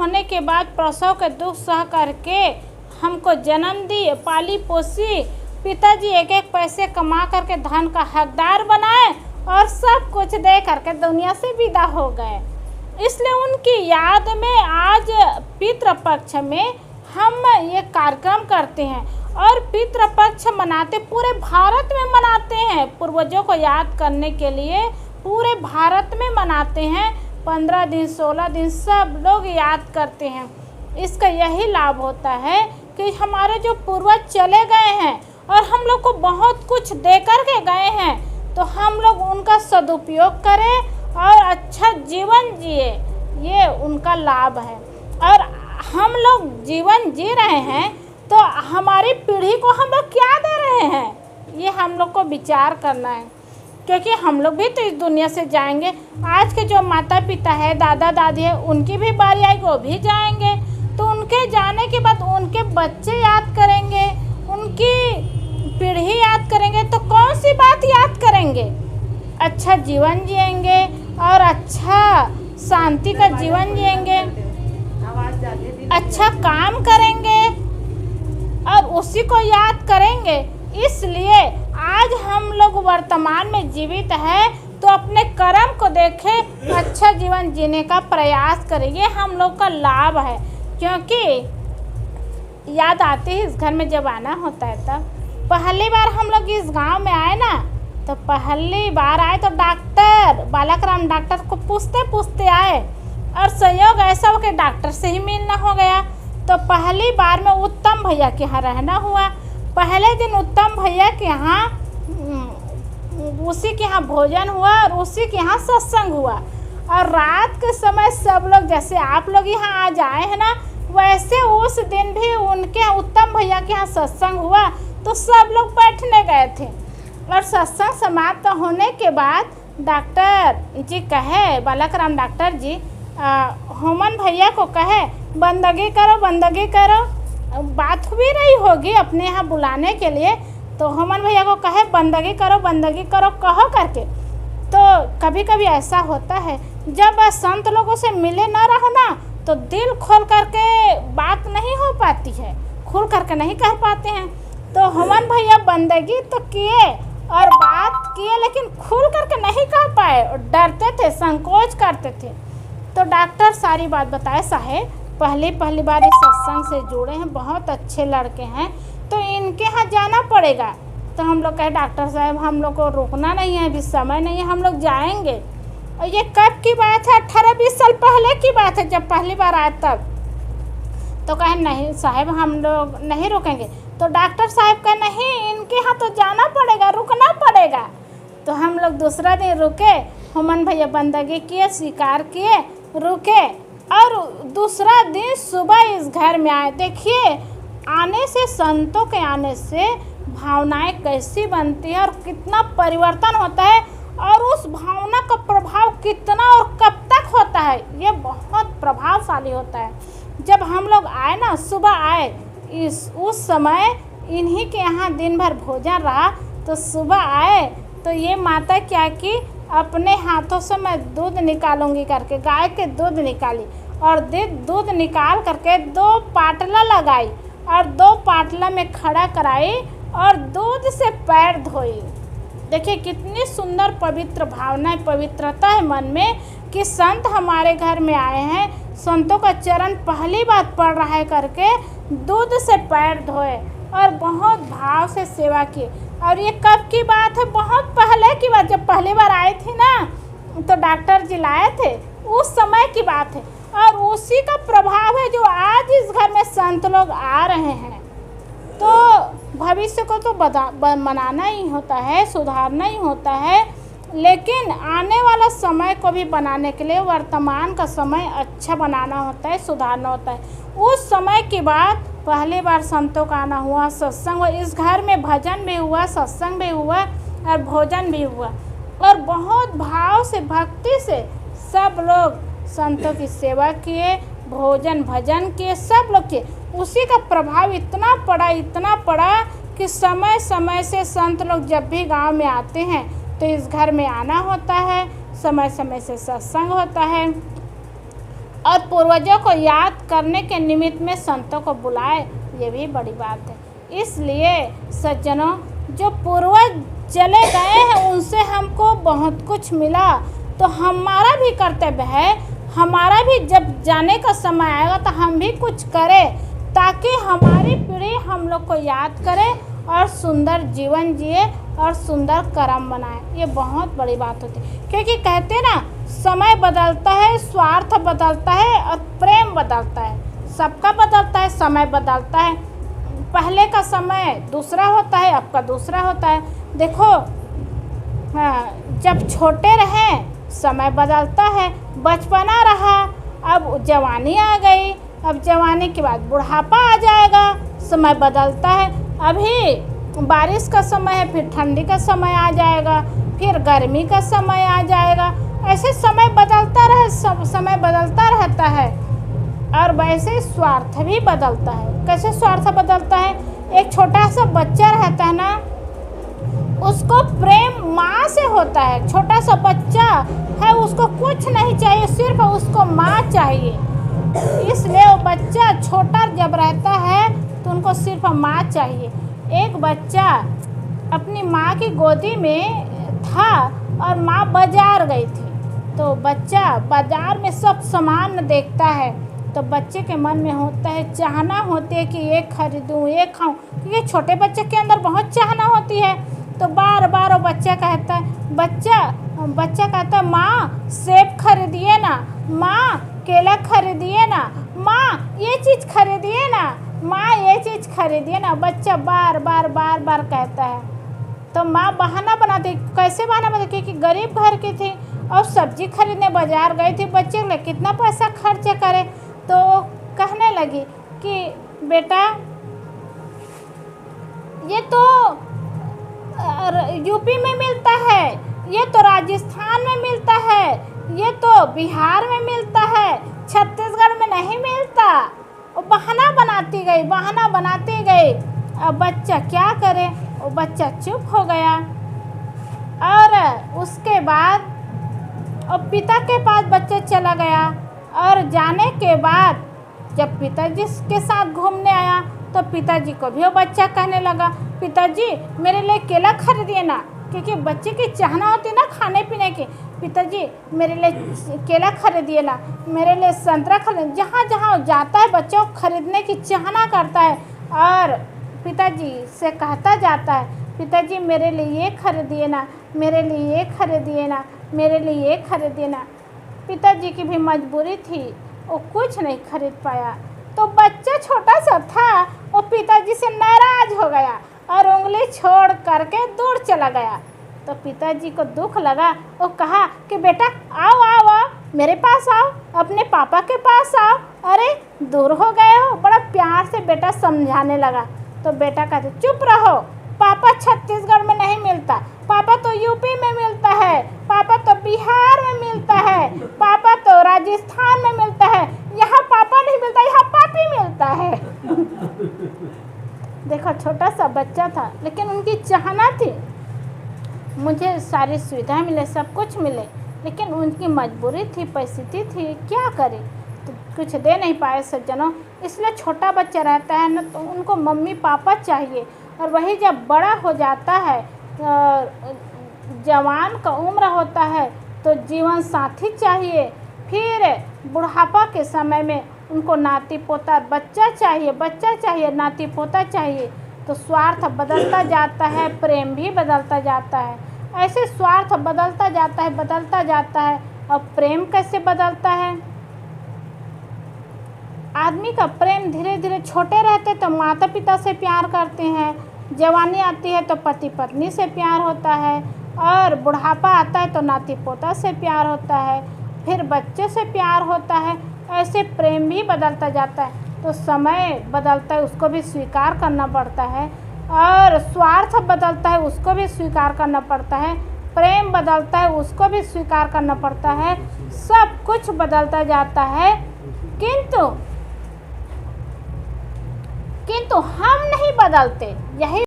होने के बाद प्रसव के दुख सह करके हमको जन्म दी, पाली पोसी। पिताजी एक एक पैसे कमा करके धन का हकदार बनाए और सब कुछ दे करके दुनिया से विदा हो गए। इसलिए उनकी याद में आज पितृपक्ष में हम ये कार्यक्रम करते हैं और पितृपक्ष मनाते पूरे भारत में मनाते हैं। पूर्वजों को याद करने के लिए पूरे भारत में मनाते हैं। 15 दिन 16 दिन सब लोग याद करते हैं। इसका यही लाभ होता है कि हमारे जो पूर्वज चले गए हैं और हम लोग को बहुत कुछ दे कर के गए हैं, तो हम लोग उनका सदुपयोग करें और अच्छा जीवन जिए, ये उनका लाभ है। और हम लोग जीवन जी रहे हैं तो हमारी पीढ़ी को हम लोग क्या दे रहे हैं, ये हम लोग को विचार करना है, क्योंकि हम लोग भी तो इस दुनिया से जाएंगे। आज के जो माता पिता है, दादा दादी है, उनकी भी बारी आएगी, वो भी जाएंगे। तो उनके जाने के बाद उनके बच्चे याद करेंगे, उनकी पीढ़ी याद करेंगे, तो कौन सी बात याद करेंगे? अच्छा जीवन जिएंगे और अच्छा शांति का जीवन जिएंगे, अच्छा काम करेंगे और उसी को याद करेंगे। इसलिए आज हम लोग वर्तमान में जीवित है तो अपने कर्म को देखें, अच्छा जीवन जीने का प्रयास करें, ये हम लोग का लाभ है। क्योंकि याद आती है इस घर में जब आना होता है, तब पहली बार हम लोग इस गांव में आए ना, तो पहली बार आए तो डॉक्टर बालकराम डॉक्टर को पूछते पूछते आए और संयोग ऐसा हो कि डॉक्टर से ही मिलना हो गया। तो पहली बार में उत्तम भैया के यहाँ रहना हुआ। पहले दिन उत्तम भैया के यहाँ उसी के यहाँ भोजन हुआ और उसी के यहाँ सत्संग हुआ। और रात के समय सब लोग जैसे आप लोग यहाँ आज आए हैं ना, वैसे उस दिन भी उनके उत्तम भैया के यहाँ सत्संग हुआ। तो सब लोग बैठने गए थे और सत्संग समाप्त होने के बाद डॉक्टर जी कहे, बालकराम डॉक्टर जी होमन भैया को कहे बंदगी करो बंदगी करो। बात भी रही होगी अपने यहाँ बुलाने के लिए, तो होमन भैया को कहे बंदगी करो कहो करके। तो कभी कभी ऐसा होता है जब संत लोगों से मिले ना रहो ना, तो दिल खोल करके बात नहीं हो पाती है, खुल करके नहीं कह पाते हैं। तो होमन भैया बंदगी तो किए और बात किए, लेकिन खुल करके नहीं कह पाए और डरते थे, संकोच करते थे। तो डॉक्टर सारी बात बताए, साहेब पहली बार इस सत्संग से जुड़े हैं, बहुत अच्छे लड़के हैं, तो इनके यहाँ जाना पड़ेगा। तो हम लोग कहे डॉक्टर साहब हम लोग को रुकना नहीं है, अभी समय नहीं है, हम लोग जाएंगे। और ये कब की बात है? 18-20 साल पहले की बात है, जब पहली बार आए तब। तो कहे नहीं साहब हम लोग नहीं रुकेंगे। तो डॉक्टर साहब कहे नहीं, इनके यहाँ तो जाना पड़ेगा, रुकना पड़ेगा। तो हम लोग दूसरा दिन रुके, होमन भैया बंदगी किए, स्वीकार किए, रुके और दूसरा दिन सुबह इस घर में आए। देखिए आने से, संतों के आने से भावनाएं कैसी बनती है और कितना परिवर्तन होता है, और उस भावना का प्रभाव कितना और कब तक होता है, ये बहुत प्रभावशाली होता है। जब हम लोग आए ना, सुबह आए, उस समय इन्हीं के यहाँ दिन भर भोजन रहा। तो सुबह आए तो ये माता क्या की, अपने हाथों से मैं दूध निकालूंगी करके गाय के दूध निकाली और दूध निकाल करके 2 पाटला लगाई और 2 पाटला में खड़ा कराई और दूध से पैर धोई। देखिए कितनी सुंदर पवित्र भावना है, पवित्रता है मन में कि संत हमारे घर में आए हैं, संतों का चरण पहली बार पड़ रहा है करके दूध से पैर धोए और बहुत भाव से सेवा की। और ये कब की बात है? बहुत पहले की बात, जब पहली बार आए थे ना, तो डॉक्टर जी लाए थे, उस समय की बात है। और उसी का प्रभाव है जो आज इस घर में संत लोग आ रहे हैं। तो भविष्य को तो मनाना ही होता है, सुधारना ही होता है, लेकिन आने वाला समय को भी बनाने के लिए वर्तमान का समय अच्छा बनाना होता है, सुधारना होता है। उस समय की बात, पहली बार संतों का आना हुआ, सत्संग हुआ, इस घर में भजन भी हुआ, सत्संग भी हुआ और भोजन भी हुआ, और बहुत भाव से भक्ति से सब लोग संतों की सेवा किए, भोजन भजन किए, सब लोग किए। उसी का प्रभाव इतना पड़ा कि समय समय से संत लोग जब भी गांव में आते हैं तो इस घर में आना होता है, समय समय से सत्संग होता है। और पूर्वजों को याद करने के निमित्त में संतों को बुलाए, ये भी बड़ी बात है। इसलिए सज्जनों, जो पूर्वज चले गए हैं उनसे हमको बहुत कुछ मिला, तो हमारा भी कर्तव्य है, हमारा भी जब जाने का समय आएगा तो हम भी कुछ करें, ताकि हमारी पीढ़ी हम लोग को याद करे और सुंदर जीवन जिए और सुंदर कर्म बनाए। ये बहुत बड़ी बात होती है, क्योंकि कहते हैं ना, समय बदलता है, स्वार्थ बदलता है और प्रेम बदलता है। सबका बदलता है, समय बदलता है। पहले का समय दूसरा होता है, अब का दूसरा होता है। देखो, जब छोटे रहें समय बदलता है, बचपना रहा, अब जवानी आ गई, अब जवानी के बाद बुढ़ापा आ जाएगा, समय बदलता है। अभी बारिश का समय है, फिर ठंडी का समय आ जाएगा, फिर गर्मी का समय आ जाएगा। ऐसे समय बदलता रहे, सब समय बदलता रहता है। और वैसे स्वार्थ भी बदलता है। कैसे स्वार्थ बदलता है? एक छोटा सा बच्चा रहता है ना, उसको प्रेम माँ से होता है। छोटा सा बच्चा है, उसको कुछ नहीं चाहिए, सिर्फ उसको माँ चाहिए। इसलिए वो बच्चा छोटा जब रहता है तो उनको सिर्फ माँ चाहिए। एक बच्चा अपनी माँ की गोदी में था और माँ बाजार गई थी, तो बच्चा बाजार में सब सामान देखता है, तो बच्चे के मन में होता है, चाहना होती है कि ये खरीदूँ, ये खाऊं, क्योंकि छोटे बच्चे के अंदर बहुत चाहना होती है। तो बार बार वो बच्चा कहता है माँ सेब खरीदिए ना, माँ केला खरीदिए ना, माँ ये चीज़ खरीदिए ना, माँ ये चीज़ खरीदिए ना। बच्चा बार बार कहता है। तो माँ बहाना बनाती। कैसे बहाना बनाती? क्योंकि गरीब घर की थी और सब्जी खरीदने बाजार गई थी, बच्चे के लिए कितना पैसा खर्च करे। तो कहने लगी कि बेटा, ये तो यूपी में मिलता है, ये तो राजस्थान में मिलता है, ये तो बिहार में मिलता है, छत्तीसगढ़ में नहीं मिलता। वो बहाना बनाती गई। अब बच्चा क्या करे? वो बच्चा चुप हो गया। और उसके बाद अब पिता के पास बच्चा चला गया, और जाने के बाद जब पिताजी के साथ घूमने आया तो पिताजी को भी वो बच्चा कहने लगा, पिताजी मेरे लिए केला खरीदिए ना, क्योंकि बच्चे की चाहना होती है ना खाने पीने की। पिताजी मेरे लिए केला खरीदिए ना, मेरे लिए संतरा खरीद। जहाँ जहाँ जाता है बच्चों खरीदने की चाहना करता है, और पिताजी से कहता जाता है, पिताजी मेरे लिए ये खरीदिए ना, मेरे लिए ये खरीदिए ना, मेरे लिए ये खरीदिए ना। पिताजी की भी मजबूरी थी, वो कुछ नहीं खरीद पाया। तो बच्चा छोटा सा था, वो पिताजी से नाराज हो गया और उंगली छोड़ करके दूर चला गया। तो पिताजी को दुख लगा। वो कहा कि बेटा आओ मेरे पास आओ, अपने पापा के पास आओ। अरे दूर हो गए हो। बड़ा प्यार से बेटा समझाने लगा। तो बेटा कहते, चुप रहो, पापा छत्तीसगढ़ में नहीं मिलता, पापा तो यूपी में मिलता है, पापा तो बिहार में मिलता है, पापा तो राजस्थान में मिलता है, यहाँ पापा नहीं मिलता, यहाँ पापी मिलता है। देखो, छोटा सा बच्चा था, लेकिन उनकी चाहना थी मुझे सारी सुविधा मिले, सब कुछ मिले, लेकिन उनकी मजबूरी थी, परिस्थिति थी, क्या करे, तो कुछ दे नहीं पाए सज्जनों। इसलिए छोटा बच्चा रहता है ना, तो उनको मम्मी पापा चाहिए। और वही जब बड़ा हो जाता है, जवान का उम्र होता है, तो जीवन साथी चाहिए। फिर बुढ़ापा के समय में उनको नाती पोता बच्चा चाहिए, नाती पोता चाहिए। तो स्वार्थ बदलता जाता है, प्रेम भी बदलता जाता है। ऐसे स्वार्थ बदलता जाता है। और प्रेम कैसे बदलता है? आदमी का प्रेम धीरे धीरे, छोटे रहते तो माता पिता से प्यार करते हैं, जवानी आती है तो पति पत्नी से प्यार होता है, और बुढ़ापा आता है तो नाती पोता से प्यार होता है, फिर बच्चे से प्यार होता है। ऐसे प्रेम भी बदलता जाता है। तो समय बदलता है, उसको भी स्वीकार करना पड़ता है, और स्वार्थ बदलता है, उसको भी स्वीकार करना पड़ता है, प्रेम बदलता है, उसको भी स्वीकार करना पड़ता है। सब कुछ बदलता जाता है, किंतु हम नहीं बदलते। यही